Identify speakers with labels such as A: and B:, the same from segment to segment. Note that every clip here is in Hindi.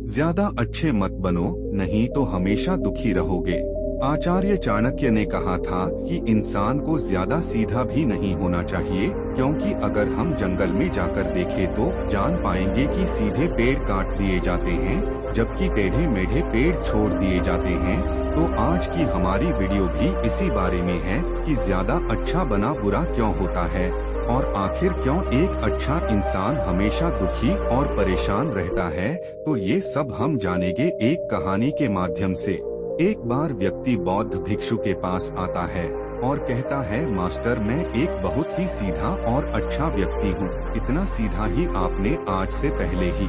A: ज्यादा अच्छे मत बनो, नहीं तो हमेशा दुखी रहोगे। आचार्य चाणक्य ने कहा था कि इंसान को ज्यादा सीधा भी नहीं होना चाहिए, क्योंकि अगर हम जंगल में जाकर देखें तो जान पाएंगे कि सीधे पेड़ काट दिए जाते हैं, जबकि टेढ़े मेढ़े पेड़ छोड़ दिए जाते हैं। तो आज की हमारी वीडियो भी इसी बारे में है कि ज्यादा अच्छा बना बुरा क्यों होता है, और आखिर क्यों एक अच्छा इंसान हमेशा दुखी और परेशान रहता है। तो ये सब हम जानेंगे एक कहानी के माध्यम से। एक बार व्यक्ति बौद्ध भिक्षु के पास आता है और कहता है, मास्टर, मैं एक बहुत ही सीधा और अच्छा व्यक्ति हूँ। इतना सीधा ही आपने आज से पहले ही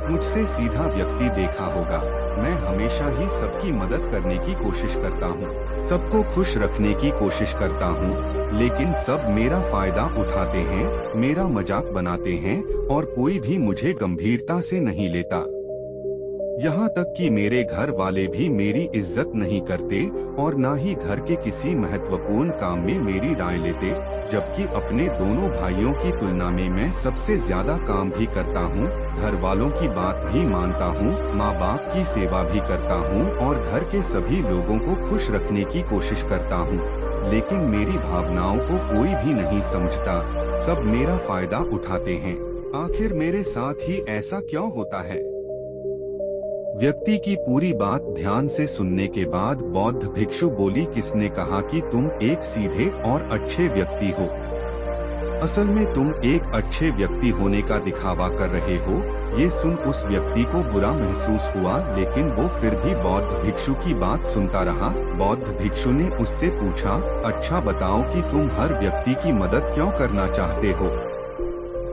A: मुझसे सीधा व्यक्ति देखा होगा। मैं हमेशा ही सबकी मदद करने की कोशिश करता हूँ, सबको खुश रखने की कोशिश करता हूँ, लेकिन सब मेरा फायदा उठाते हैं, मेरा मजाक बनाते हैं और कोई भी मुझे गंभीरता से नहीं लेता। यहाँ तक कि मेरे घर वाले भी मेरी इज्जत नहीं करते और ना ही घर के किसी महत्वपूर्ण काम में मेरी राय लेते, जबकि अपने दोनों भाइयों की तुलना में मैं सबसे ज्यादा काम भी करता हूँ, घर वालों की बात भी मानता हूँ, माँ बाप की सेवा भी करता हूँ और घर के सभी लोगों को खुश रखने की कोशिश करता हूँ। लेकिन मेरी भावनाओं को कोई भी नहीं समझता, सब मेरा फायदा उठाते हैं। आखिर मेरे साथ ही ऐसा क्यों होता है? व्यक्ति की पूरी बात ध्यान से सुनने के बाद बौद्ध भिक्षु बोली, किसने कहा कि तुम एक सीधे और अच्छे व्यक्ति हो? असल में तुम एक अच्छे व्यक्ति होने का दिखावा कर रहे हो। ये सुन उस व्यक्ति को बुरा महसूस हुआ, लेकिन वो फिर भी बौद्ध भिक्षु की बात सुनता रहा। बौद्ध भिक्षु ने उससे पूछा, अच्छा बताओ कि तुम हर व्यक्ति की मदद क्यों करना चाहते हो?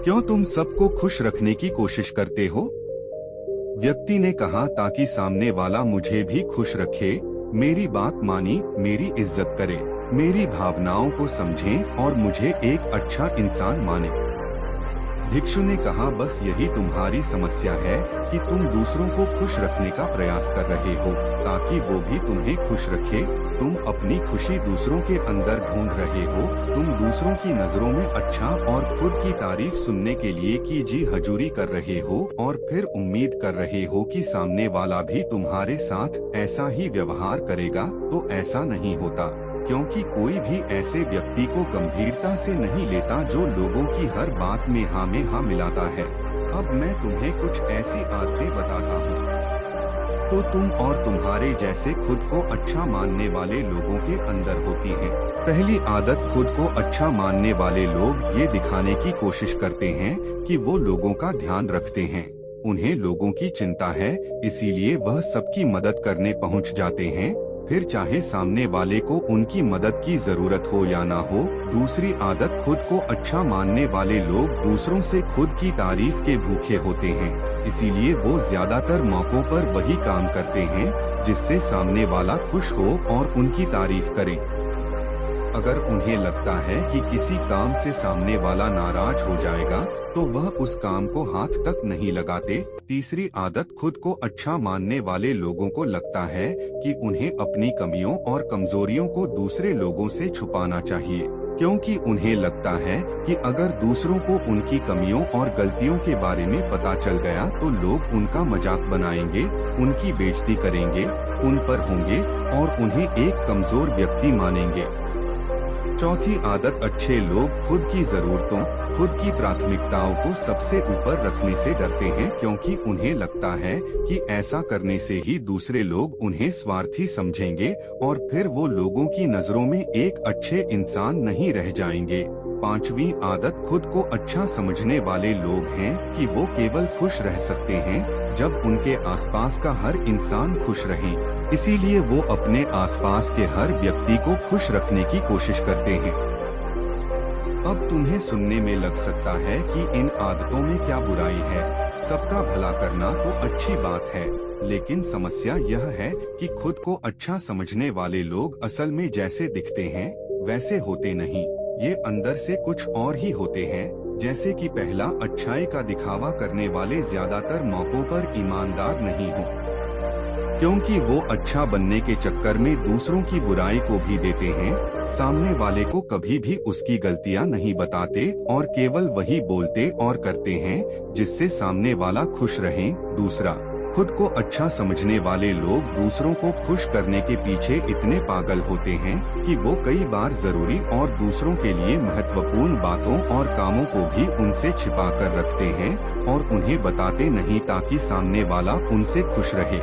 A: क्यों तुम सबको खुश रखने की कोशिश करते हो? व्यक्ति ने कहा, ताकि सामने वाला मुझे भी खुश रखे, मेरी बात मानी, मेरी इज्जत करे, मेरी भावनाओं को समझे और मुझे एक अच्छा इंसान माने। भिक्षु ने कहा, बस यही तुम्हारी समस्या है कि तुम दूसरों को खुश रखने का प्रयास कर रहे हो ताकि वो भी तुम्हें खुश रखे। तुम अपनी खुशी दूसरों के अंदर ढूंढ रहे हो। तुम दूसरों की नजरों में अच्छा और खुद की तारीफ सुनने के लिए की जी हजूरी कर रहे हो और फिर उम्मीद कर रहे हो कि सामने वाला भी तुम्हारे साथ ऐसा ही व्यवहार करेगा। तो ऐसा नहीं होता, क्योंकि कोई भी ऐसे व्यक्ति को गंभीरता से नहीं लेता जो लोगों की हर बात में हाँ मिलाता है। अब मैं तुम्हें कुछ ऐसी आदतें बताता हूँ तो तुम और तुम्हारे जैसे खुद को अच्छा मानने वाले लोगों के अंदर होती है। पहली आदत, खुद को अच्छा मानने वाले लोग ये दिखाने की कोशिश करते हैं कि वो लोगों का ध्यान रखते हैं। उन्हें लोगों की चिंता है, इसीलिए वह सबकी मदद करने पहुंच जाते हैं, फिर चाहे सामने वाले को उनकी मदद की जरूरत हो या ना हो। दूसरी आदत, खुद को अच्छा मानने वाले लोग दूसरों से खुद की तारीफ के भूखे होते हैं, इसीलिए वो ज्यादातर मौकों पर वही काम करते हैं जिससे सामने वाला खुश हो और उनकी तारीफ करे। अगर उन्हें लगता है कि किसी काम से सामने वाला नाराज हो जाएगा तो वह उस काम को हाथ तक नहीं लगाते। तीसरी आदत, खुद को अच्छा मानने वाले लोगों को लगता है कि उन्हें अपनी कमियों और कमजोरियों को दूसरे लोगों से छुपाना चाहिए, क्योंकि उन्हें लगता है कि अगर दूसरों को उनकी कमियों और गलतियों के बारे में पता चल गया तो लोग उनका मजाक बनाएंगे, उनकी बेइज्जती करेंगे, उन पर होंगे और उन्हें एक कमजोर व्यक्ति मानेंगे। चौथी आदत, अच्छे लोग खुद की जरूरतों, खुद की प्राथमिकताओं को सबसे ऊपर रखने से डरते हैं, क्योंकि उन्हें लगता है कि ऐसा करने से ही दूसरे लोग उन्हें स्वार्थी समझेंगे और फिर वो लोगों की नजरों में एक अच्छे इंसान नहीं रह जाएंगे। पांचवी आदत, खुद को अच्छा समझने वाले लोग हैं कि वो केवल खुश रह सकते हैं जब उनके आसपास का हर इंसान खुश रहे, इसीलिए वो अपने आसपास के हर व्यक्ति को खुश रखने की कोशिश करते हैं। अब तुम्हें सुनने में लग सकता है कि इन आदतों में क्या बुराई है, सबका भला करना तो अच्छी बात है, लेकिन समस्या यह है कि खुद को अच्छा समझने वाले लोग असल में जैसे दिखते हैं वैसे होते नहीं, ये अंदर से कुछ और ही होते हैं। जैसे कि पहला, अच्छाई का दिखावा करने वाले ज्यादातर मौकों पर ईमानदार नहीं हो, क्योंकि वो अच्छा बनने के चक्कर में दूसरों की बुराई को भी देते हैं। सामने वाले को कभी भी उसकी गलतियां नहीं बताते और केवल वही बोलते और करते हैं जिससे सामने वाला खुश रहे। दूसरा, खुद को अच्छा समझने वाले लोग दूसरों को खुश करने के पीछे इतने पागल होते हैं कि वो कई बार जरूरी और दूसरों के लिए महत्वपूर्ण बातों और कामों को भी उनसे छिपा कर रखते हैं और उन्हें बताते नहीं ताकि सामने वाला उनसे खुश रहे।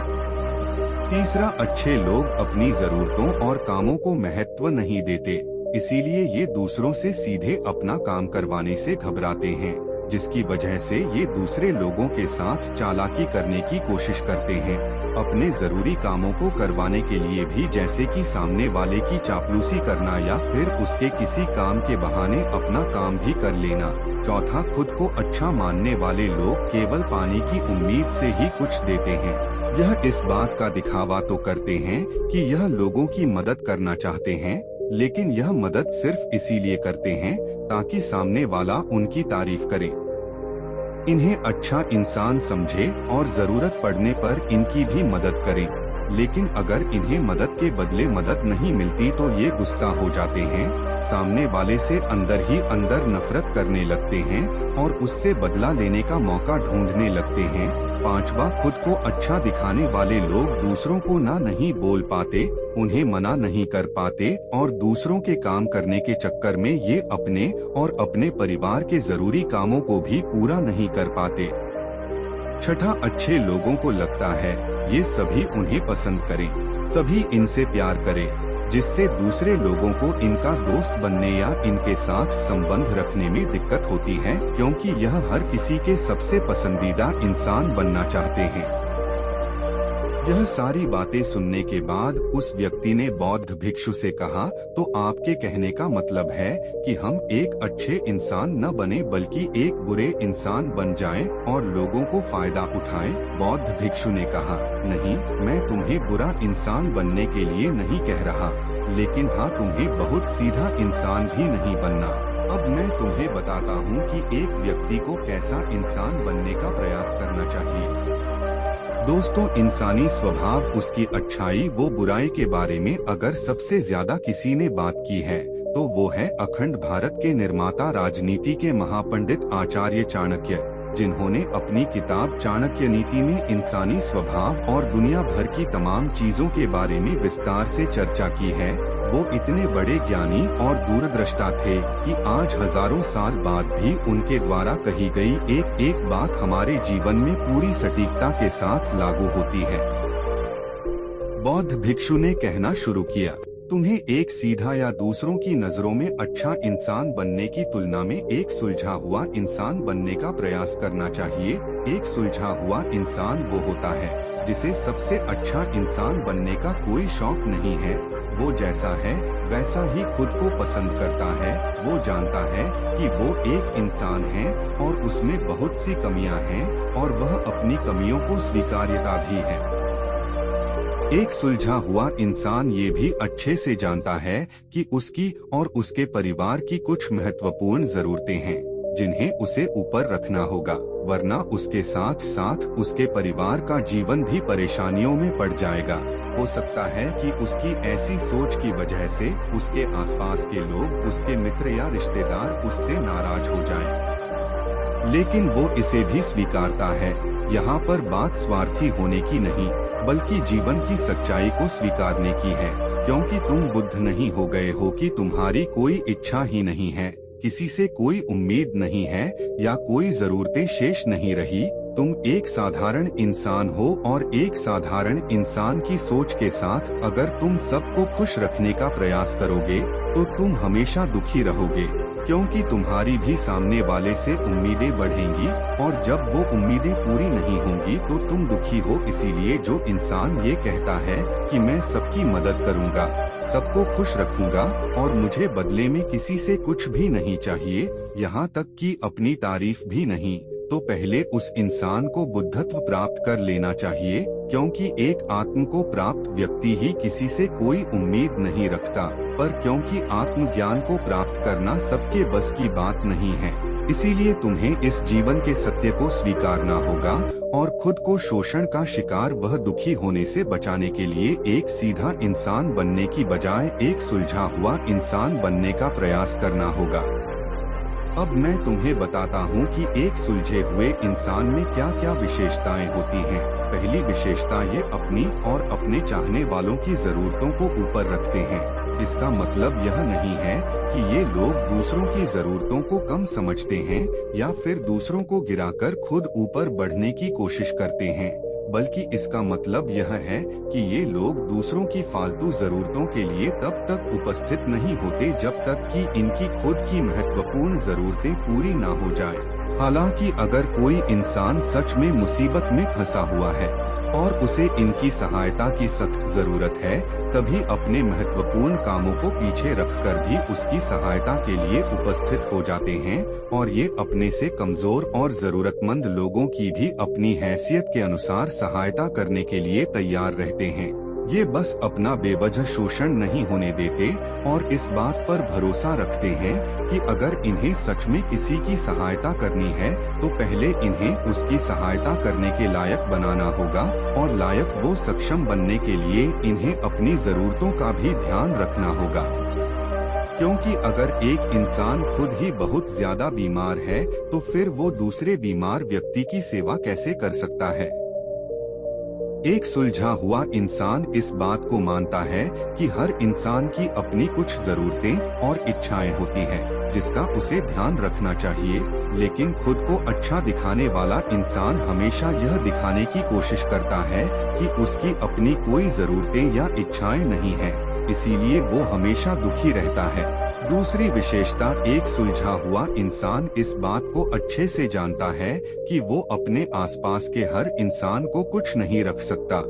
A: तीसरा, अच्छे लोग अपनी जरूरतों और कामों को महत्व नहीं देते, इसीलिए ये दूसरों से सीधे अपना काम करवाने से घबराते हैं, जिसकी वजह से ये दूसरे लोगों के साथ चालाकी करने की कोशिश करते हैं अपने जरूरी कामों को करवाने के लिए भी, जैसे कि सामने वाले की चापलूसी करना या फिर उसके किसी काम के बहाने अपना काम भी कर लेना। चौथा, खुद को अच्छा मानने वाले लोग केवल पाने की उम्मीद से ही कुछ देते हैं। यह इस बात का दिखावा तो करते हैं कि यह लोगों की मदद करना चाहते हैं, लेकिन यह मदद सिर्फ इसीलिए करते हैं ताकि सामने वाला उनकी तारीफ करे, इन्हें अच्छा इंसान समझे और जरूरत पड़ने पर इनकी भी मदद करें। लेकिन अगर इन्हें मदद के बदले मदद नहीं मिलती तो ये गुस्सा हो जाते हैं, सामने वाले से अंदर ही अंदर नफरत करने लगते हैं और उससे बदला लेने का मौका ढूंढने लगते हैं। पांचवा, खुद को अच्छा दिखाने वाले लोग दूसरों को ना नहीं बोल पाते, उन्हें मना नहीं कर पाते और दूसरों के काम करने के चक्कर में ये अपने और अपने परिवार के जरूरी कामों को भी पूरा नहीं कर पाते। छठा, अच्छे लोगों को लगता है ये सभी उन्हें पसंद करें, सभी इनसे प्यार करें, जिससे दूसरे लोगों को इनका दोस्त बनने या इनके साथ संबंध रखने में दिक्कत होती है, क्योंकि यह हर किसी के सबसे पसंदीदा इंसान बनना चाहते हैं। यह सारी बातें सुनने के बाद उस व्यक्ति ने बौद्ध भिक्षु से कहा, तो आपके कहने का मतलब है कि हम एक अच्छे इंसान न बने बल्कि एक बुरे इंसान बन जाएं और लोगों को फायदा उठाएं? बौद्ध भिक्षु ने कहा, नहीं, मैं तुम्हें बुरा इंसान बनने के लिए नहीं कह रहा, लेकिन हाँ, तुम्हें बहुत सीधा इंसान भी नहीं बनना। अब मैं तुम्हें बताता हूँ कि एक व्यक्ति को कैसा इंसान बनने का प्रयास करना चाहिए। दोस्तों, इंसानी स्वभाव, उसकी अच्छाई वो बुराई के बारे में अगर सबसे ज्यादा किसी ने बात की है तो वो है अखंड भारत के निर्माता, राजनीति के महापंडित आचार्य चाणक्य, जिन्होंने अपनी किताब चाणक्य नीति में इंसानी स्वभाव और दुनिया भर की तमाम चीजों के बारे में विस्तार से चर्चा की है। वो इतने बड़े ज्ञानी और दूरदृष्टा थे कि आज हजारों साल बाद भी उनके द्वारा कही गई एक एक बात हमारे जीवन में पूरी सटीकता के साथ लागू होती है। बौद्ध भिक्षु ने कहना शुरू किया, तुम्हें एक सीधा या दूसरों की नजरों में अच्छा इंसान बनने की तुलना में एक सुलझा हुआ इंसान बनने का प्रयास करना चाहिए। एक सुलझा हुआ इंसान वो होता है जिसे सबसे अच्छा इंसान बनने का कोई शौक नहीं है। वो जैसा है वैसा ही खुद को पसंद करता है। वो जानता है कि वो एक इंसान है और उसमें बहुत सी कमियां हैं और वह अपनी कमियों को स्वीकार्यता भी है। एक सुलझा हुआ इंसान ये भी अच्छे से जानता है कि उसकी और उसके परिवार की कुछ महत्वपूर्ण जरूरतें हैं जिन्हें उसे ऊपर रखना होगा, वरना उसके साथ साथ उसके परिवार का जीवन भी परेशानियों में पड़ जाएगा। हो सकता है कि उसकी ऐसी सोच की वजह से उसके आसपास के लोग, उसके मित्र या रिश्तेदार उससे नाराज हो जाएं। लेकिन वो इसे भी स्वीकारता है। यहाँ पर बात स्वार्थी होने की नहीं बल्कि जीवन की सच्चाई को स्वीकारने की है, क्योंकि तुम बुद्ध नहीं हो गए हो कि तुम्हारी कोई इच्छा ही नहीं है, किसी से कोई उम्मीद नहीं है या कोई जरूरतें शेष नहीं रही। तुम एक साधारण इंसान हो और एक साधारण इंसान की सोच के साथ अगर तुम सबको खुश रखने का प्रयास करोगे तो तुम हमेशा दुखी रहोगे, क्योंकि तुम्हारी भी सामने वाले से उम्मीदें बढ़ेंगी और जब वो उम्मीदें पूरी नहीं होंगी तो तुम दुखी हो। इसीलिए जो इंसान ये कहता है कि मैं सबकी मदद करूँगा, सबको खुश रखूंगा और मुझे बदले में किसी से कुछ भी नहीं चाहिए, यहाँ तक कि अपनी तारीफ भी नहीं, तो पहले उस इंसान को बुद्धत्व प्राप्त कर लेना चाहिए, क्योंकि एक आत्म को प्राप्त व्यक्ति ही किसी से कोई उम्मीद नहीं रखता। पर क्योंकि आत्मज्ञान को प्राप्त करना सबके बस की बात नहीं है, इसीलिए तुम्हें इस जीवन के सत्य को स्वीकारना होगा और खुद को शोषण का शिकार वह दुखी होने से बचाने के लिए एक सीधा इंसान बनने की बजाय एक सुलझा हुआ इंसान बनने का प्रयास करना होगा। अब मैं तुम्हें बताता हूँ कि एक सुलझे हुए इंसान में क्या क्या विशेषताएं होती हैं। पहली विशेषता ये अपनी और अपने चाहने वालों की जरूरतों को ऊपर रखते हैं। इसका मतलब यह नहीं है कि ये लोग दूसरों की जरूरतों को कम समझते हैं या फिर दूसरों को गिराकर खुद ऊपर बढ़ने की कोशिश करते हैं, बल्कि इसका मतलब यह है कि ये लोग दूसरों की फालतू जरूरतों के लिए तब तक उपस्थित नहीं होते जब तक कि इनकी खुद की महत्वपूर्ण जरूरतें पूरी ना हो जाए। हालांकि अगर कोई इंसान सच में मुसीबत में फंसा हुआ है और उसे इनकी सहायता की सख्त जरूरत है, तभी अपने महत्वपूर्ण कामों को पीछे रखकर भी उसकी सहायता के लिए उपस्थित हो जाते हैं और ये अपने से कमजोर और जरूरतमंद लोगों की भी अपनी हैसियत के अनुसार सहायता करने के लिए तैयार रहते हैं। ये बस अपना बेवजह शोषण नहीं होने देते और इस बात पर भरोसा रखते हैं कि अगर इन्हें सच में किसी की सहायता करनी है तो पहले इन्हें उसकी सहायता करने के लायक बनाना होगा और लायक वो सक्षम बनने के लिए इन्हें अपनी जरूरतों का भी ध्यान रखना होगा। क्योंकि अगर एक इंसान खुद ही बहुत ज्यादा बीमार है तो फिर वो दूसरे बीमार व्यक्ति की सेवा कैसे कर सकता है। एक सुलझा हुआ इंसान इस बात को मानता है कि हर इंसान की अपनी कुछ जरूरतें और इच्छाएं होती हैं, जिसका उसे ध्यान रखना चाहिए, लेकिन खुद को अच्छा दिखाने वाला इंसान हमेशा यह दिखाने की कोशिश करता है कि उसकी अपनी कोई जरूरतें या इच्छाएं नहीं है, इसीलिए वो हमेशा दुखी रहता है। दूसरी विशेषता, एक सुलझा हुआ इंसान इस बात को अच्छे से जानता है कि वो अपने आसपास के हर इंसान को कुछ नहीं रख सकता,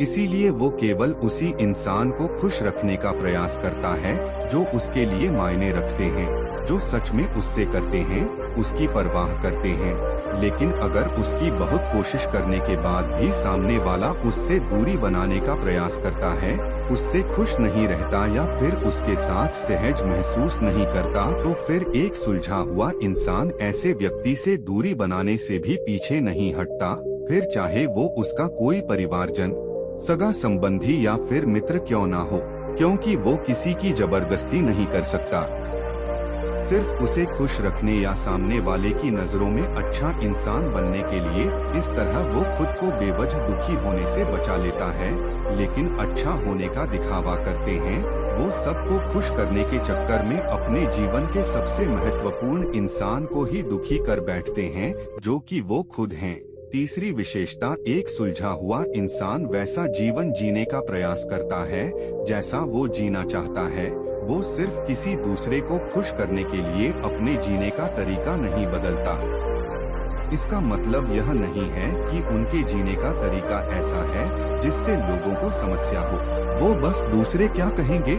A: इसीलिए वो केवल उसी इंसान को खुश रखने का प्रयास करता है जो उसके लिए मायने रखते हैं, जो सच में उससे करते हैं, उसकी परवाह करते हैं। लेकिन अगर उसकी बहुत कोशिश करने के बाद भी सामने वाला उससे दूरी बनाने का प्रयास करता है, उससे खुश नहीं रहता या फिर उसके साथ सहज महसूस नहीं करता, तो फिर एक सुलझा हुआ इंसान ऐसे व्यक्ति से दूरी बनाने से भी पीछे नहीं हटता, फिर चाहे वो उसका कोई परिवारजन, सगा संबंधी या फिर मित्र क्यों ना हो, क्योंकि वो किसी की जबरदस्ती नहीं कर सकता। सिर्फ उसे खुश रखने या सामने वाले की नजरों में अच्छा इंसान बनने के लिए इस तरह वो खुद को बेवजह दुखी होने से बचा लेता है, लेकिन अच्छा होने का दिखावा करते हैं। वो सबको खुश करने के चक्कर में अपने जीवन के सबसे महत्वपूर्ण इंसान को ही दुखी कर बैठते हैं, जो कि वो खुद हैं। तीसरी विशेषता, एक सुलझा हुआ इंसान वैसा जीवन जीने का प्रयास करता है जैसा वो जीना चाहता है। वो सिर्फ किसी दूसरे को खुश करने के लिए अपने जीने का तरीका नहीं बदलता। इसका मतलब यह नहीं है कि उनके जीने का तरीका ऐसा है जिससे लोगों को समस्या हो, वो बस दूसरे क्या कहेंगे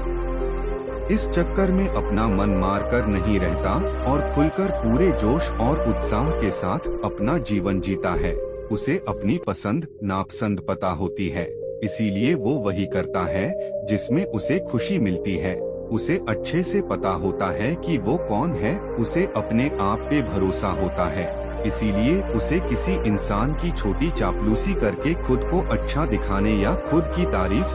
A: इस चक्कर में अपना मन मार कर नहीं रहता और खुलकर पूरे जोश और उत्साह के साथ अपना जीवन जीता है। उसे अपनी पसंद नापसंद पता होती है, इसीलिए वो वही करता है जिसमें उसे खुशी मिलती है। उसे अच्छे से पता होता है कि वो कौन है, उसे अपने आप पे भरोसा होता है, इसीलिए उसे किसी इंसान की छोटी चापलूसी करके खुद को अच्छा दिखाने या खुद की तारीफ